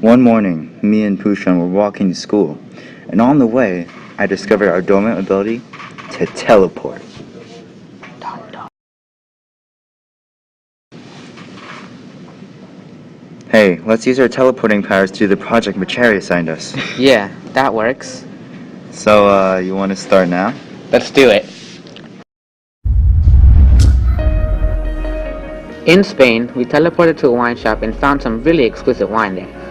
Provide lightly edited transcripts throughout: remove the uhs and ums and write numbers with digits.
One morning, me and Pujan were walking to school, and on the way, I discovered our dormant ability to teleport. Hey, let's use our teleporting powers to do the project Machari assigned us. Yeah, that works. So, you want to start now? Let's do it. In Spain, we teleported to a wine shop and found some really exquisite wine there.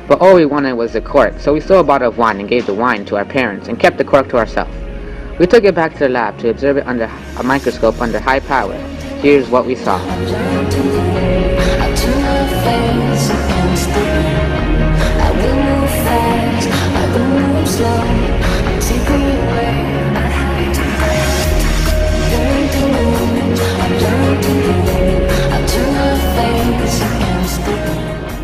But all we wanted was the cork, so we stole a bottle of wine and gave the wine to our parents and kept the cork to ourselves. We took it back to the lab to observe it under a microscope under high power. Here's what we saw.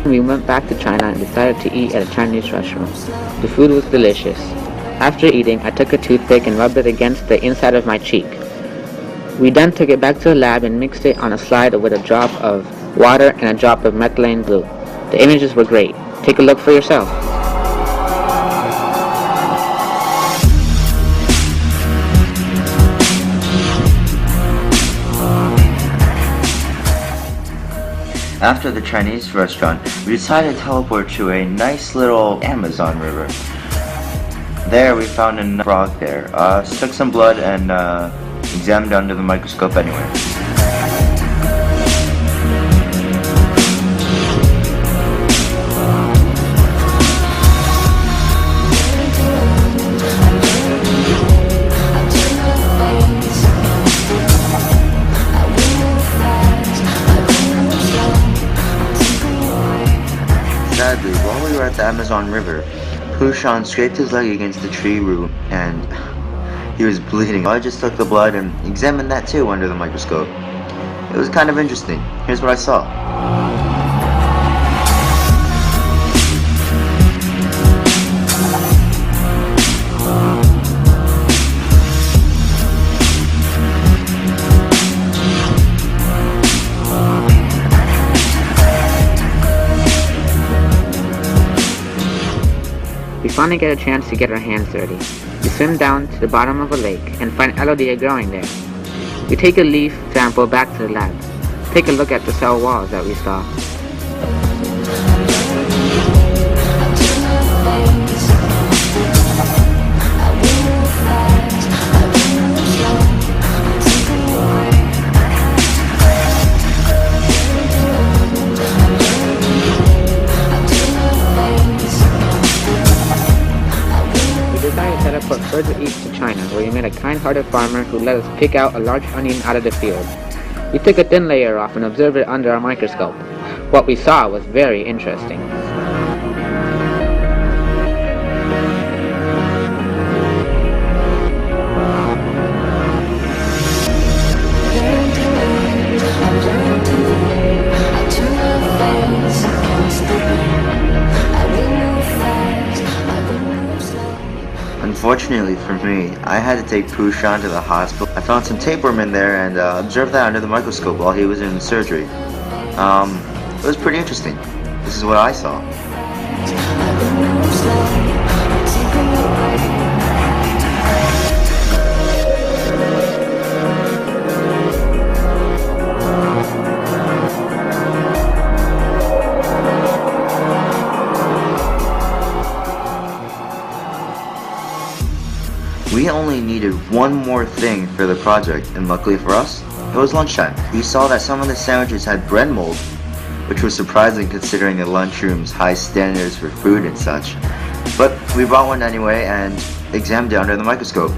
We went back to China and decided to eat at a Chinese restaurant. The food was delicious. After eating, I took a toothpick and rubbed it against the inside of my cheek. We then took it back to the lab and mixed it on a slide with a drop of water and a drop of methylene blue. The images were great. Take a look for yourself. After the Chinese restaurant, we decided to teleport to a nice little Amazon river. There we found a frog there. Took some blood and examined it under the microscope anyway. Sadly, while we were at the Amazon River, Pujan scraped his leg against the tree root and he was bleeding. I just took the blood and examined that too under the microscope. It was kind of interesting. Here's what I saw. We finally get a chance to get our hands dirty. We swim down to the bottom of a lake and find elodea growing there. We take a leaf sample back to the lab. Take a look at the cell walls that we saw. Teleport further east to China, where we met a kind-hearted farmer who let us pick out a large onion out of the field. We took a thin layer off and observed it under our microscope. What we saw was very interesting. Unfortunately for me, I had to take Pujan to the hospital. I found some tapeworm in there and observed that under the microscope while he was in surgery. It was pretty interesting. This is what I saw. We only needed one more thing for the project, and luckily for us, it was lunchtime. We saw that some of the sandwiches had bread mold, which was surprising considering the lunchroom's high standards for food and such. But we brought one anyway and examined it under the microscope.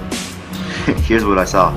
Here's what I saw.